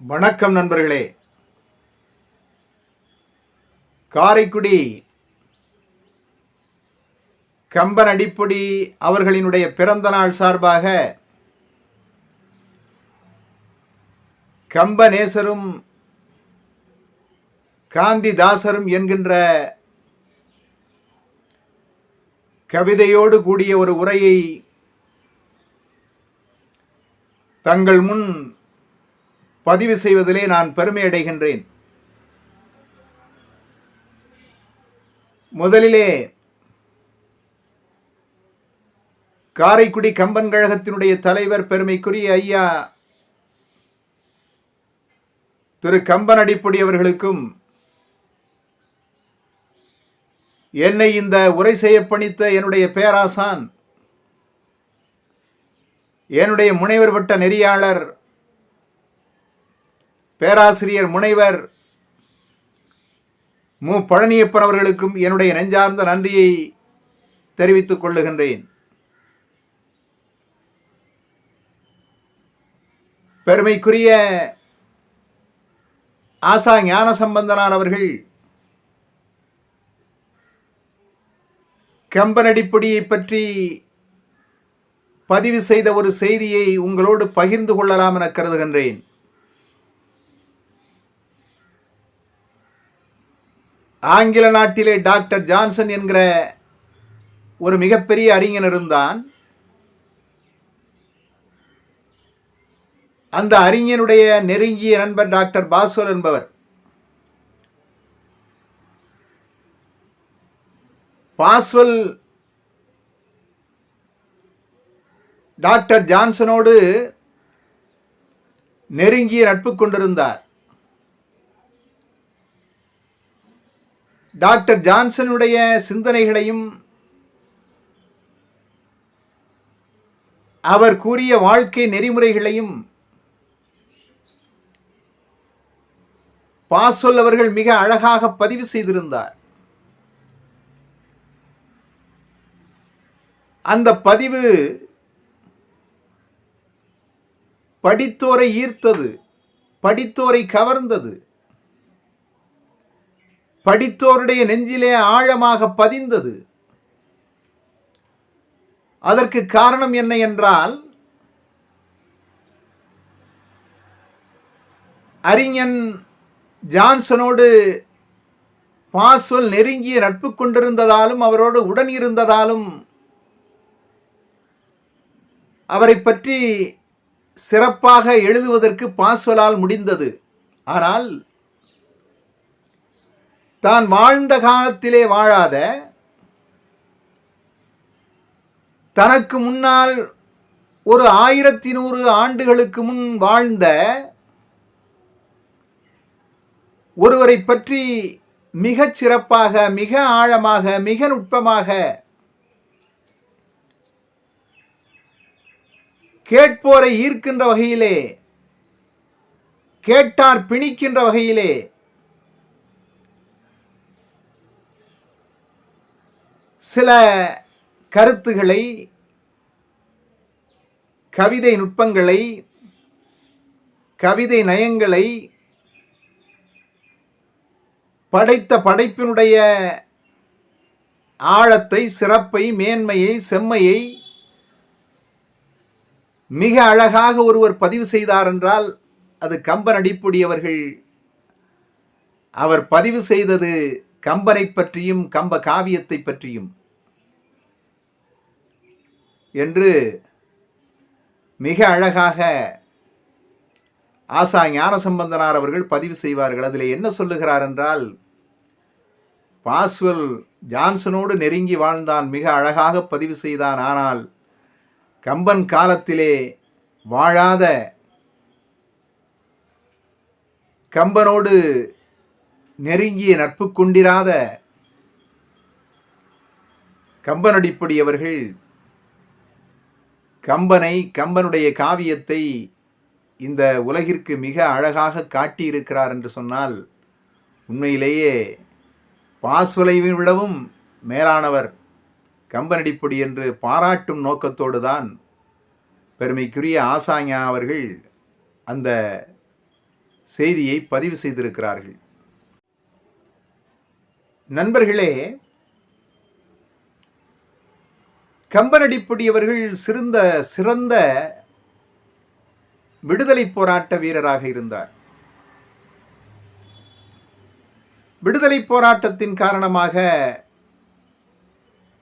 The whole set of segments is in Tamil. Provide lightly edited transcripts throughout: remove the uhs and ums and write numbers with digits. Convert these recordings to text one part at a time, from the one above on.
வணக்கம் நண்பர்களே. காரைக்குடி கம்பன் அடிப்பொடி அவர்களினுடைய பிறந்த நாள் சார்பாக கம்பநேசரும் காந்திதாசரும் என்கின்ற கவிதையோடு கூடிய ஒரு உரையை தங்கள் முன் பதிவு செய்வதிலே நான் பெருமை அடைகின்றேன். முதலிலே காரைக்குடி கம்பன் கழகத்தினுடைய தலைவர் பெருமைக்குரிய ஐயா திரு கம்பன் அடிப்பொடி அவர்களுக்கும் என்னை இந்த உரை செய்ய பணித்த என்னுடைய பேராசான், என்னுடைய முனைவர் பட்ட நெறியாளர் பேராசிரியர் முனைவர் மு பழனியப்பன் அவர்களுக்கும் என்னுடைய நெஞ்சார்ந்த நன்றியை தெரிவித்துக் கொள்ளுகின்றேன். பெருமைக்குரிய ஆசா ஞானசம்பந்தனார் அவர்கள் கம்பன் அடிப்பொடியை பற்றி பதிவு செய்த ஒரு செய்தியை உங்களோடு பகிர்ந்து கொள்ளலாம் என கருதுகின்றேன். ஆங்கில நாட்டிலே டாக்டர் ஜான்சன் என்கிற ஒரு மிகப்பெரிய அறிஞர் இருந்தான். அந்த அறிஞனுடைய நெருங்கிய நண்பர் டாக்டர் பாஸ்வல் என்பவர். பாஸ்வல் டாக்டர் ஜான்சனோடு நெருங்கிய நட்பு கொண்டிருந்தார். டாக்டர் ஜான்சனுடைய சிந்தனைகளையும் அவர் கூறிய வாழ்க்கை நெறிமுறைகளையும் பாஸ்வல் அவர்கள் மிக அழகாக பதிவு செய்திருந்தார். அந்த பதிவு படித்தோரை ஈர்த்தது, படித்தோரை கவர்ந்தது, படித்தோருடைய நெஞ்சிலே ஆழமாக பதிந்தது. அதற்கு காரணம் என்ன என்றால், அறிஞன் ஜான்சனோடு பாஸ்வல் நெருங்கிய நட்பு கொண்டிருந்ததாலும் அவரோடு உடன் இருந்ததாலும் அவரை பற்றி சிறப்பாக எழுதுவதற்கு பாஸ்வலால் முடிந்தது. ஆனால் தான் வாழ்ந்த காலத்திலே வாழாத, தனக்கு முன்னால் ஒரு 1100 ஆண்டுகளுக்கு முன் வாழ்ந்த ஒருவரை பற்றி மிகச் சிறப்பாக, மிக ஆழமாக, மிக நுட்பமாக கேட்போரை ஈர்க்கின்ற வகையிலே, கேட்டார் பிணிக்கின்ற வகையிலே சில கருத்துக்களை, கவிதை நுட்பங்களை, கவிதை நயங்களை, படைத்த படைப்பினுடைய ஆழத்தை, சிறப்பை, மேன்மையை, செம்மையை மிக அழகாக ஒருவர் பதிவு செய்தார் என்றால் அது கம்பன் அடிப்பொடி அவர்கள். அவர் பதிவு செய்தது கம்பனை பற்றியும் கம்ப காவியத்தை பற்றியும் என்று மிக அழகாக ஆசா ஞானசம்பந்தனார் அவர்கள் பதிவு செய்வார்கள். அதில் என்ன சொல்லுகிறார் என்றால், பாஸ்வல் ஜான்சனோடு நெருங்கி வாழ்ந்தான், மிக அழகாக பதிவு செய்தான். ஆனால் கம்பன் காலத்திலே வாழாத, கம்பனோடு நெருங்கிய நட்பு கொண்டிராத கம்பன் அடிப்பொடி அவர்கள் கம்பனை, கம்பனுடைய காவியத்தை இந்த உலகிற்கு மிக அழகாக காட்டியிருக்கிறார் என்று சொன்னால் உண்மையிலேயே பாஸ்வலை விடவும் மேலானவர் கம்பனடிப்பொடி என்று பாராட்டும் நோக்கத்தோடு தான் பெருமைக்குரிய ஆசாஞா அவர்கள் அந்த செய்தியை பதிவு செய்திருக்கிறார்கள். நண்பர்களே, கம்பனடிப்பொடி அவர்கள் சிறந்த விடுதலை போராட்ட வீரராக இருந்தார். விடுதலை போராட்டத்தின் காரணமாக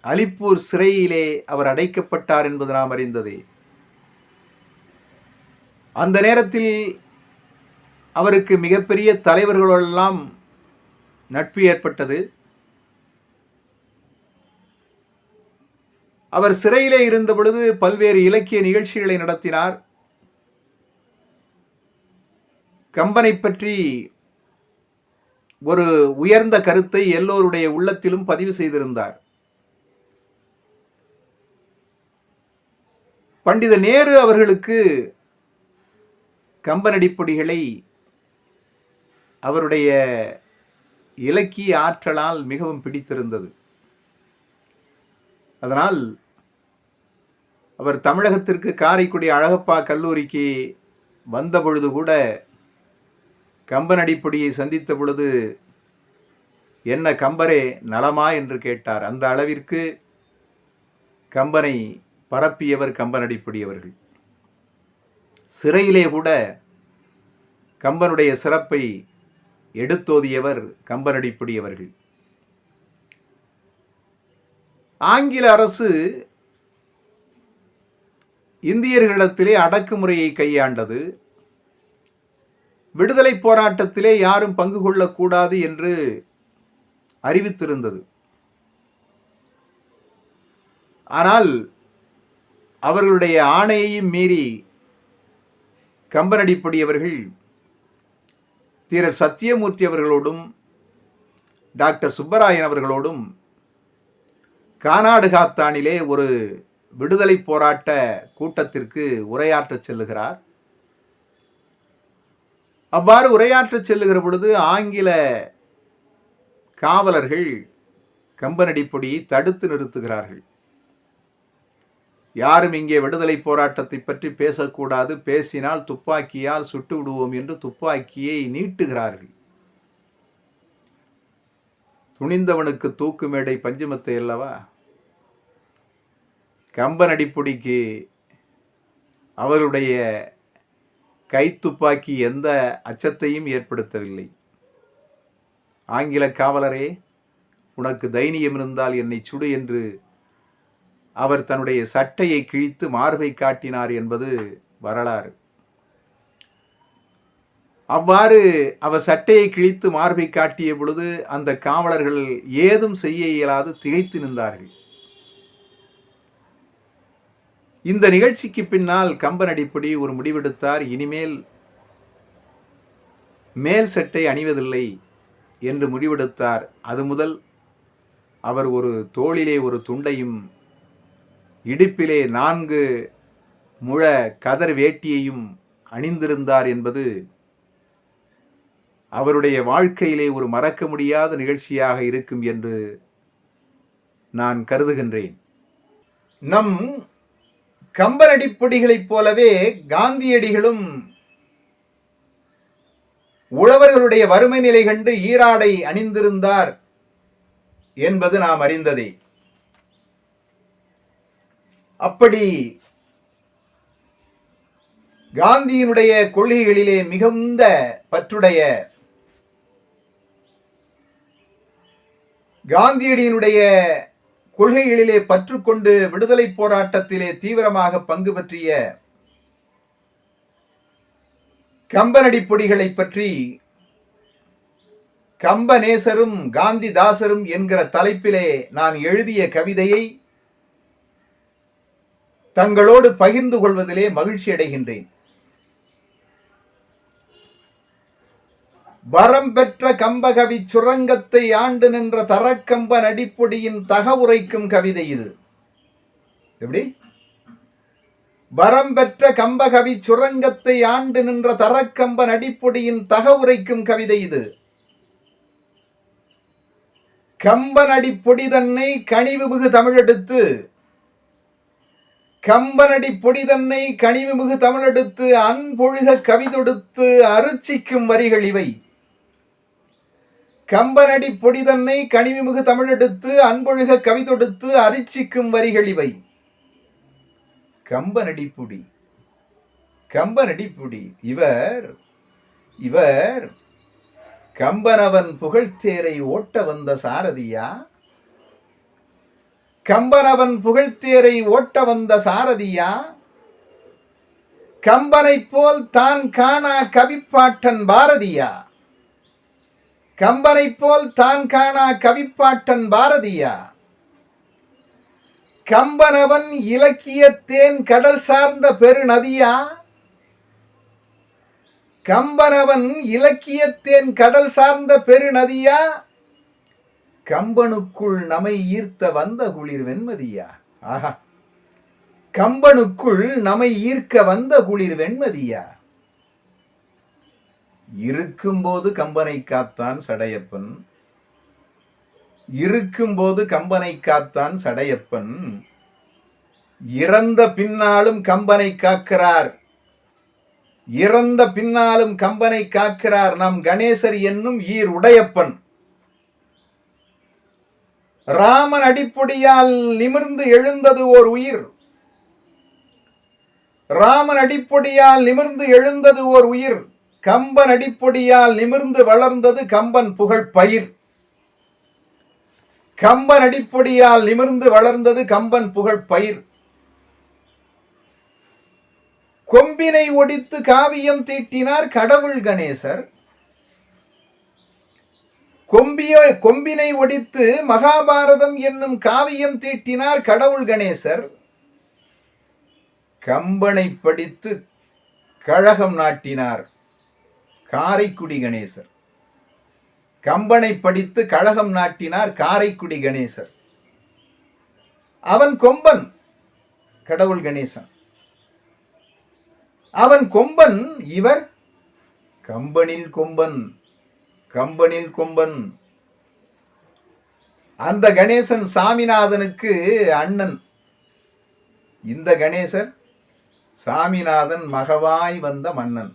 அலிப்பூர் சிறையிலே அவர் அடைக்கப்பட்டார் என்பது நாம் அறிந்ததே. அந்த நேரத்தில் அவருக்கு மிகப்பெரிய தலைவர்களெல்லாம் நட்பு ஏற்பட்டது. அவர் சிறையிலே இருந்த பொழுது பல்வேறு இலக்கிய நிகழ்ச்சிகளை நடத்தினார். கம்பனை பற்றி ஒரு உயர்ந்த கருத்தை எல்லோருடைய உள்ளத்திலும் பதிவு செய்திருந்தார். பண்டித நேரு அவர்களுக்கு கம்பனடிப்பொடிகளை அவருடைய இலக்கிய ஆற்றலால் மிகவும் பிடித்திருந்தது. அதனால் அவர் தமிழகத்திற்கு காரைக்குடி அழகப்பா கல்லூரிக்கு வந்த பொழுது கூட கம்பனடிப்பொடியை சந்தித்த பொழுது, என்ன கம்பரே நலமா என்று கேட்டார். அந்த அளவிற்கு கம்பனை பரப்பியவர் கம்பனடிப்பொடி அவர்கள். சிறையிலே கூட கம்பனுடைய சிறப்பை எடுத்தோதியவர் கம்பனடிப்பொடி அவர்கள். ஆங்கில அரசு இந்தியர்களிடத்திலே அடக்குமுறையை கையாண்டது. விடுதலை போராட்டத்திலே யாரும் பங்கு கொள்ளக்கூடாது என்று அறிவித்திருந்தது. ஆனால் அவர்களுடைய ஆணையையும் மீறி கம்பனடிப்பொடி அவர்கள் தீரர் சத்தியமூர்த்தி அவர்களோடும் டாக்டர் சுப்பராயன் அவர்களோடும் கானாடுகாத்தானிலே ஒரு விடுதலை போராட்ட கூட்டத்திற்கு உரையாற்றச் செல்லுகிறார். அவ்வாறு உரையாற்றச் செல்லுகிற பொழுது ஆங்கில காவலர்கள் கம்பனடிப்பொடியை தடுத்து நிறுத்துகிறார்கள். யாரும் இங்கே விடுதலை போராட்டத்தை பற்றி பேசக்கூடாது, பேசினால் துப்பாக்கியால் சுட்டு விடுவோம் என்று துப்பாக்கியை நீட்டுகிறார்கள். துணிந்தவனுக்கு தூக்கு மேடை பஞ்சமத்தை அல்லவா. கம்பனடிப்பொடிக்கு அவருடைய கைத்துப்பாக்கி எந்த அச்சத்தையும் ஏற்படுத்தவில்லை. ஆங்கில காவலரே, உனக்கு தைரியம் இருந்தால் என்னை சுடு என்று அவர் தன்னுடைய சட்டையை கிழித்து மார்பை காட்டினார் என்பது வரலாறு. அவ்வாறு அவர் சட்டையை கிழித்து மார்பை காட்டிய பொழுது அந்த காவலர்கள் ஏதும் செய்ய இயலாது திகைத்து நின்றார்கள். இந்த நிகழ்ச்சிக்கு பின்னால் கம்பனடிப்பொடி ஒரு முடிவெடுத்தார். இனிமேல் மேல் சட்டை அணிவதில்லை என்று முடிவெடுத்தார். அது முதல் அவர் ஒரு தோளிலே ஒரு துண்டையும் இடுப்பிலே 4 முழ கதர் வேட்டியையும் அணிந்திருந்தார் என்பது அவருடைய வாழ்க்கையிலே ஒரு மறக்க முடியாத நிகழ்ச்சியாக இருக்கும் என்று நான் கருதுகின்றேன். நம் கம்பனடிப்பொடிகளைப் போலவே காந்தியடிகளும் உழவர்களுடைய வறுமை நிலை கண்டு ஈராடை அணிந்திருந்தார் என்பது நாம் அறிந்ததே. அப்படி காந்தியினுடைய கொள்கைகளிலே மிகுந்த பற்றுடைய காந்தியடியினுடைய கொள்கைகளிலே பற்றுக்கொண்டு விடுதலை போராட்டத்திலே தீவிரமாக பங்கு பற்றிய கம்பனடிப்பொடிகளை பற்றி கம்பநேசரும் காந்திதாசரும் என்கிற தலைப்பிலே நான் எழுதிய கவிதையை தங்களோடு பகிர்ந்து கொள்வதிலே மகிழ்ச்சி அடைகின்றேன். வரம் பெற்ற கம்பகவி சுரங்கத்தை ஆண்டு நின்ற தரக்கம்பனடிப்பொடியின் தகவுரைக்கும் கவிதை இது. எப்படி? வரம் பெற்ற கம்பகவி சுரங்கத்தை ஆண்டு நின்ற தரக்கம்பனடிப்பொடியின் தகவுரைக்கும் கவிதை இது. கம்பனடிப்பொடி தன்னை கனிவுமிகு தமிழெடுத்து கம்பனடி பொடி தன்னை கனிவுமிகு தமிழெடுத்து அன்பொழுக கவிதொடுத்து அருச்சிக்கும் வரிகள் இவை. கம்பனடி பொடி தன்னை கனிவுமிகு தமிழெடுத்து அன்பொழுக கவிதொடுத்து அரிச்சிக்கும் வரிகள் இவை. கம்பனடிப்புடி கம்பனடிப்புடி இவர் இவர் கம்பனவன் புகழ்த்தேரை ஓட்ட வந்த சாரதியா? கம்பனவன் புகழ்த்தேரை ஓட்ட வந்த சாரதியா? கம்பனைப் போல் தான் காணா கவிப்பாட்டன் பாரதியா? கம்பனைப் போல் தான் காணா கவிப்பாட்டன் பாரதியா? கம்பனவன் இலக்கியத்தேன் கடல் சார்ந்த பெருநதியா? கம்பனவன் இலக்கியத்தேன் கடல் சார்ந்த பெருநதியா? கம்பனுக்குள் நமை ஈர்த்த வந்த குளிர் வெண்மதியா? ஆஹா, கம்பனுக்குள் நமை ஈர்க்க வந்த குளிர் வெண்மதியா? இருக்கும்போது கம்பனை காத்தான் சடையப்பன், இருக்கும்போது கம்பனை காத்தான் சடையப்பன், இறந்த பின்னாலும் கம்பனை காக்கிறார், இறந்த பின்னாலும் கம்பனை காக்கிறார் நம் கணேசர் என்னும் ஈர் உடையப்பன். ராமன் அடிப்பொடியால் நிமிர்ந்து எழுந்தது ஓர் உயிர், ராமன் அடிப்பொடியால் நிமிர்ந்து எழுந்தது ஓர் உயிர், கம்பன் அடிப்பொடியால் நிமிர்ந்து வளர்ந்தது கம்பன் புகழ் பயிர். கம்பன் அடிப்பொடியால் நிமிர்ந்து வளர்ந்தது கம்பன் புகழ் பயிர். கொம்பினை ஒடித்து காவியம் தீட்டினார் கடவுள் கணேசர், கொம்பினை ஒடித்து மகாபாரதம் என்னும் காவியம் தீட்டினார் கடவுள் கணேசர். கம்பனை படித்து கழகம் நாட்டினார் காரைக்குடி கணேசர். கம்பனை படித்து கழகம் நாட்டினார் காரைக்குடி கணேசர். அவன் கொம்பன், கடவுள் கணேசன். அவன் கொம்பன், இவர் கம்பனில் கொம்பன், கம்பனில் கொம்பன். அந்த கணேசன் சாமிநாதனுக்கு அண்ணன். இந்த கணேசர் சாமிநாதன் மகவாய் வந்த மன்னன்.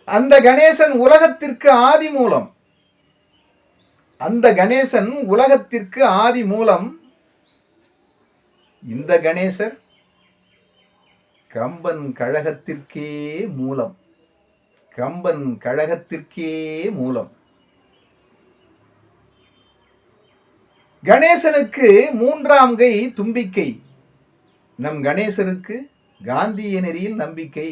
அந்த கணேசன் உலகத்திற்கு ஆதி மூலம், அந்த கணேசன் உலகத்திற்கு ஆதி மூலம். இந்த கணேசர் கம்பன் கழகத்திற்கே மூலம், கம்பன் கழகத்திற்கே மூலம். கணேசனுக்கு மூன்றாம் கை தும்பிக்கை, நம் கணேசருக்கு காந்திய நெறியில் நம்பிக்கை.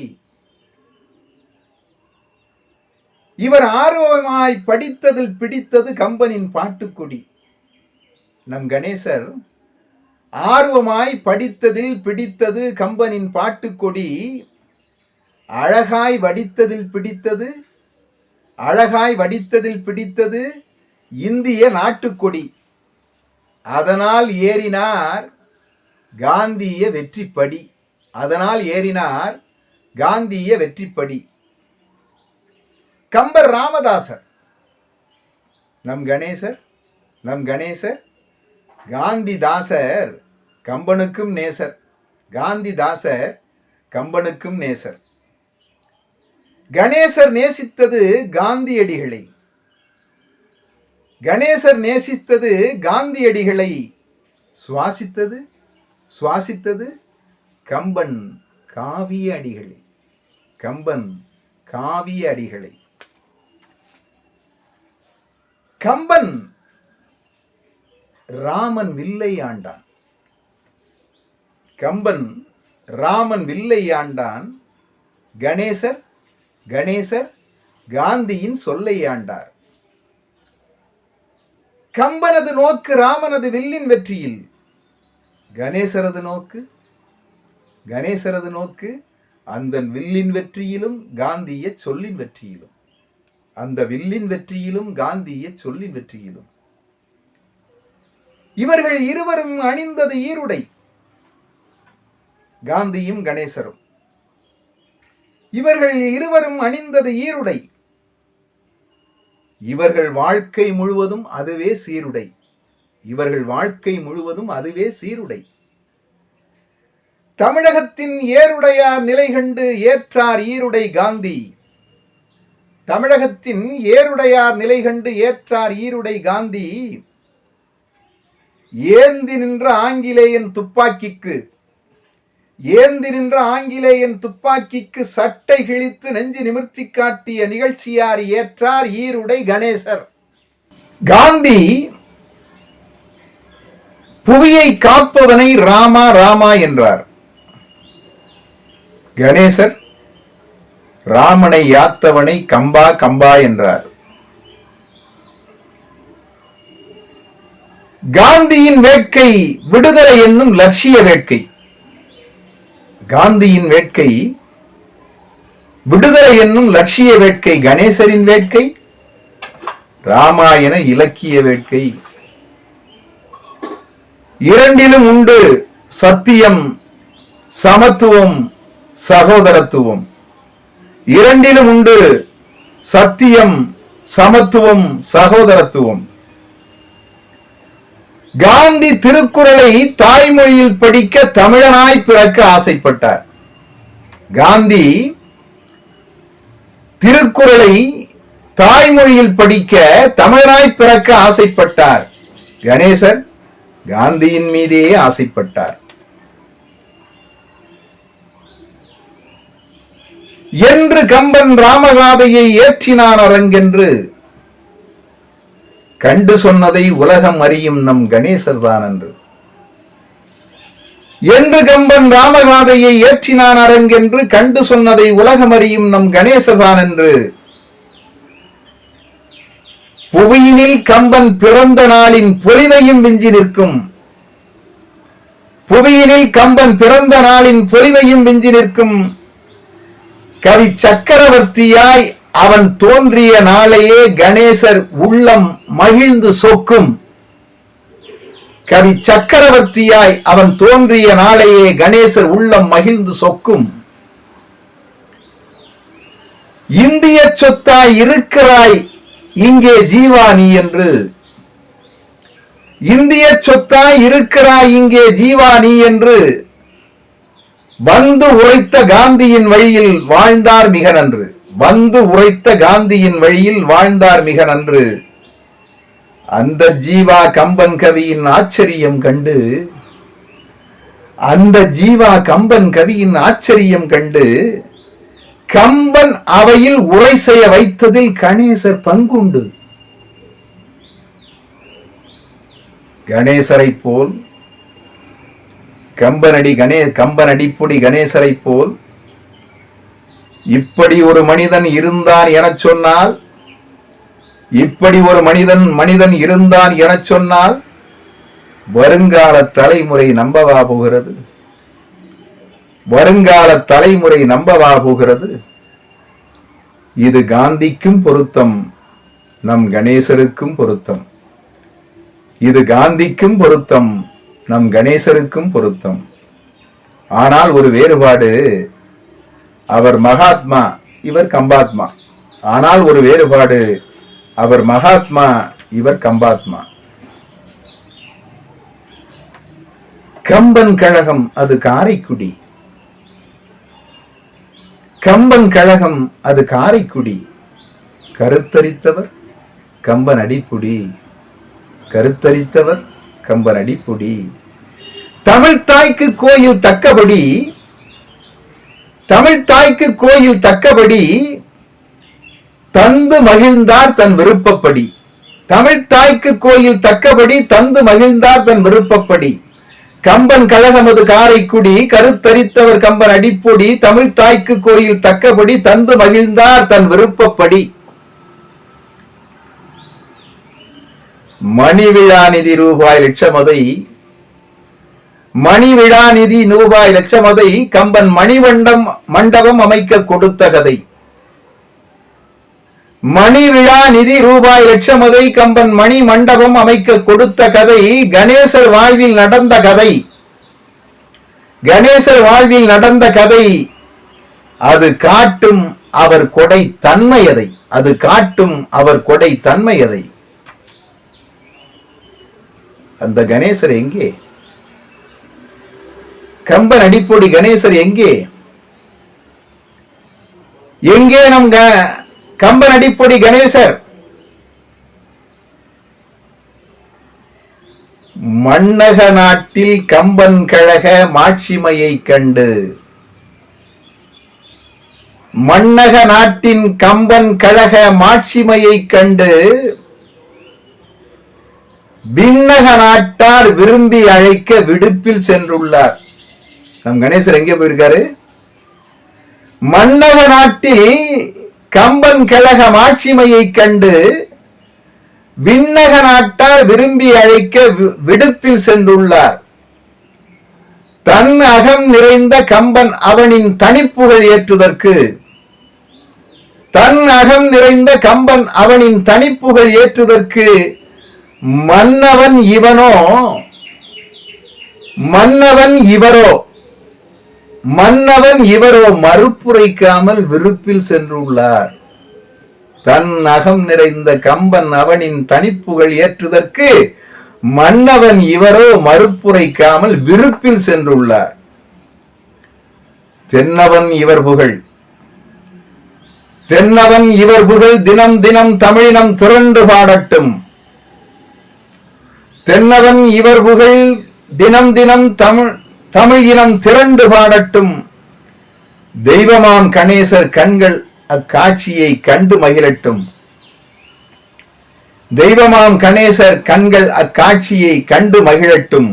இவர் ஆர்வமாய் படித்ததில் பிடித்தது கம்பனின் பாட்டுக்கொடி. நம் கணேசர் ஆர்வமாய் படித்ததில் பிடித்தது கம்பனின் பாட்டுக்கொடி. அழகாய் வடித்ததில் பிடித்தது, அழகாய் வடித்ததில் பிடித்தது இந்திய நாட்டுக்கொடி. அதனால் ஏறினார் காந்திய வெற்றிப்படி, அதனால் ஏறினார் காந்திய வெற்றிப்படி. கம்பர் ராமதாசர், நம் கணேசர், நம் கணேசர் காந்திதாசர் கம்பனுக்கும் நேசர், காந்திதாசர் கம்பனுக்கும் நேசர். கணேசர் நேசித்தது காந்தியடிகளை, கணேசர் நேசித்தது காந்தியடிகளை. சுவாசித்தது சுவாசித்தது கம்பன் காவிய அடிகளை, கம்பன் காவிய அடிகளை. கம்பன் ராமன் வில்லை ஆண்டான், கம்பன் ராமன் வில்லை ஆண்டான். கணேசர் கணேசர் காந்தியின் சொல்லை ஆண்டார். கம்பனது நோக்கு ராமனது வில்லின் வெற்றியில், கணேசரது நோக்கு, கணேசரது நோக்கு அந்த வில்லின் வெற்றியிலும் காந்திய சொல்லின் வெற்றியிலும், அந்த வில்லின் வெற்றியிலும் காந்திய சொல்லின் வெற்றியிலும். இவர்கள் இருவரும் அணிந்தது ஈருடை, காந்தியும் கணேசரும். இவர்கள் இருவரும் அணிந்தது ஈருடை. இவர்கள் வாழ்க்கை முழுவதும் அதுவே சீருடை. இவர்கள் வாழ்க்கை முழுவதும் அதுவே சீருடை. தமிழகத்தின் ஏருடையார் நிலை கண்டு ஏற்றார் ஈருடை காந்தி. தமிழகத்தின் ஏருடையார் நிலை கண்டு ஏற்றார் ஈருடை காந்தி. ஏந்தி நின்ற ஆங்கிலேயன் துப்பாக்கிக்கு சட்டை கிழித்து நெஞ்சு நிமிர்த்தி காட்டிய நிகழ்ச்சியார் ஏற்றார் ஈருடை கணேசர். காந்தி புவியை காப்பவனை ராமா ராமா என்றார். கணேசர் ராமனை யாத்தவனை கம்பா கம்பா என்றார். காந்தியின் வேட்கை விடுதலை என்னும் லட்சிய வேட்கை. காந்தியின் வேட்கை விடுதலை என்னும் லட்சிய வேட்கை. கணேசரின் வேட்கை ராமாயண இலக்கிய வேட்கை. இரண்டிலும் உண்டு சத்தியம், சமத்துவம், சகோதரத்துவம். இரண்டிலும் உண்டு சத்தியம், சமத்துவம், சகோதரத்துவம். காந்தி திருக்குறளை தாய்மொழியில் படிக்க தமிழனாய் பிறக்க ஆசைப்பட்டார். காந்தி திருக்குறளை தாய்மொழியில் படிக்க தமிழனாய் பிறக்க ஆசைப்பட்டார். கணேசர் காந்தியின் மீதே ஆசைப்பட்டார். என்று கம்பன் ராமகாதையை ஏற்றினான் அரங்கென்று கண்டு சொன்னதை உலகம் அறியும் நம் கணேசர் தான் என்று. என்று கம்பன் ராமகாதையை ஏற்றினான் அரங்கென்று கண்டு சொன்னதை உலகம் அறியும் நம் கணேசர் தான் என்று. புவியினில் கம்பன் பிறந்த நாளின் பொலிவையும் விஞ்சி நிற்கும். புவியினில் கம்பன் பிறந்த நாளின் பொலிவையும் விஞ்சி நிற்கும். கவி சக்கரவர்த்தியாய் அவன் தோன்றிய நாளையே கணேசர் உள்ளம் மகிழ்ந்து சொக்கும். கவி சக்கரவர்த்தியாய் அவன் தோன்றிய நாளையே கணேசர் உள்ளம் மகிழ்ந்து சொக்கும். இந்திய சொத்தாய் இருக்கிறாய் இங்கே ஜீவா நீ என்று. இந்திய சொத்தாய் இருக்கிறாய் இங்கே ஜீவா நீ என்று வந்து உரைத்த காந்தியின் வழியில் வாழ்ந்தார் மிக நன்று. வந்து உரைத்த காந்தியின் வழியில் வாழ்ந்தார் மிக நன்று. அந்த ஜீவா கம்பன் கவியின் ஆச்சரியம் கண்டு, அந்த ஜீவா கம்பன் கவியின் ஆச்சரியம் கண்டு கம்பன் அவையில் உரை செய்ய வைத்ததில் கணேசர் பங்குண்டு. கணேசரை போல் கம்பனடிப்புடி கணேசரை போல் இப்படி ஒரு மனிதன் இருந்தான் என சொன்னால், இப்படி ஒரு மனிதன் இருந்தான் என சொன்னால் வருங்கால தலைமுறை நம்பவா போகிறது? வருங்கால தலைமுறை நம்பவா போகிறது? இது காந்திக்கும் பொருத்தம், நம் கணேசருக்கும் பொருத்தம். இது காந்திக்கும் பொருத்தம், நம் கணேசருக்கும் பொருத்தம். ஆனால் ஒரு வேறுபாடு, அவர் மகாத்மா, இவர் கம்பாத்மா. ஆனால் ஒரு வேறுபாடு, அவர் மகாத்மா, இவர் கம்பாத்மா. கம்பன் கழகம் அது காரைக்குடி. கம்பன் கழகம் அது காரைக்குடி. கருத்தரித்தவர் கம்பன் அடிப்புடி. கருத்தரித்தவர் கம்பன் அடிப்புடி. தமிழ் தாய்க்கு கோயில் தக்கபடி, தமிழ் தாய்க்கு கோயில் தக்கபடி தந்து மகிழ்ந்தார் தன் விருப்பப்படி. தமிழ் தாய்க்கு கோயில் தக்கபடி தந்து மகிழ்ந்தார் தன் விருப்பப்படி. கம்பன் கழகமது காரைக்குடி. கருத்தரித்தவர் கம்பன் அடிப்பொடி. தமிழ் தாய்க்கு கோயில் தக்கபடி தந்து மகிழ்ந்தார் தன் விருப்பப்படி. மணிவிழா நிதி ரூபாய் லட்சமதை, மணிவிழா நிதி ரூபாய் லட்சமதை கம்பன் மண்டபம் அமைக்க கொடுத்த கதை. மணிவிழா நிதி ரூபாய் லட்சமதை கம்பன் மணி மண்டபம் அமைக்க கொடுத்த கதை கணேசர் வாழ்வில் நடந்த கதை. கணேசர் வாழ்வில் நடந்த கதை. அது காட்டும் அவர் கொடை தன்மையதை. அது காட்டும் அவர் கொடை தன்மையதை. அந்த கணேசர் எங்கே? கம்பன் அடிப்பொடி கணேசர் எங்கே? எங்கே நம் கம்பன் அடிப்பொடி கணேசர்? மண்ணக நாட்டில் கம்பன் கழக மாட்சிமையை கண்டு, மண்ணக நாட்டின் கம்பன் கழக மாட்சிமையை கண்டு விண்ணக நாட்டார் விரும்பி அழைக்க விடுப்பில் சென்றுள்ளார். நம் கணேசர் எங்கே போயிருக்காரு? மண்ணக நாட்டில் கம்பன் கழக மாட்சிமையை கண்டு விண்ணக நாட்டார் விரும்பி அழைக்க விடுப்பில் சென்றுள்ளார். தன் அகம் நிறைந்த கம்பன் அவனின் தனிப்புகள் ஏற்றுதற்கு, தன் அகம் நிறைந்த கம்பன் அவனின் தனிப்புகள் ஏற்றுதற்கு மன்னவன் இவனோ மன்னவன் இவரோ மன்னவன் இவரோ மறுப்புரைக்காமல் விருப்பில் சென்றுள்ளார். தன் அகம் நிறைந்த கம்பன் அவனின் தனிப்புகள் ஏற்றுதற்கு மன்னவன் இவரோ மறுப்புரைக்காமல் விருப்பில் சென்றுள்ளார். தென்னவன் இவர் புகழ், தென்னவன் இவர் புகழ் தினம் தினம் தமிழினம் திரண்டு பாடட்டும். தென்னவன் இவர் புகழ் தினம் தினம் தமிழ் இனம் திரண்டு பாடட்டும். தெய்வமாம் கணேசர் கண்கள் அக்காட்சியை கண்டு மகிழட்டும். தெய்வமாம் கணேசர் கண்கள் அக்காட்சியை கண்டு மகிழட்டும்.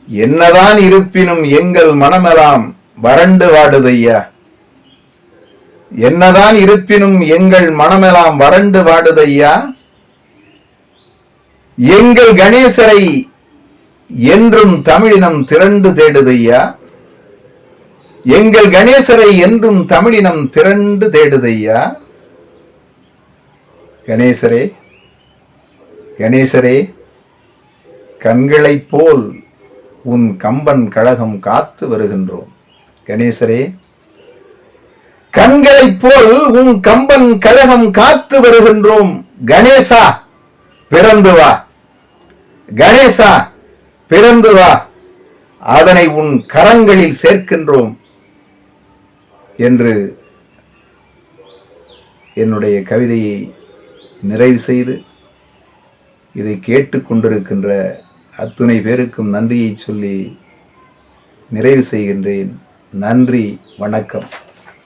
என்னதான் இருப்பினும் எங்கள் மனமெல்லாம் வறண்டு வாடுதையா, என்னதான் இருப்பினும் எங்கள் மனமெல்லாம் வறண்டு வாடுதையா. எங்கள் கணேசரை என்றும் தமிழினம் திரண்டு தேடுதையா, எங்கள் கணேசரை என்றும் தமிழினம் திரண்டு தேடுதையா. கணேசரே கணேசரே, கண்களைப் போல் உன் கம்பன் கழகம் காத்து வருகின்றோம். கணேசரே, கண்களைப் போல் உன் கம்பன் கழகம் காத்து வருகின்றோம். கணேசா பிறந்து வா, கணேசா பிறந்து வா, அதனை உன் கரங்களில் சேர்க்கின்றோம் என்று என்னுடைய கவிதையை நிறைவு செய்து, இதை கேட்டுக்கொண்டிருக்கின்ற அத்துணை பேருக்கும் நன்றியை சொல்லி நிறைவு செய்கின்றேன். நன்றி, வணக்கம்.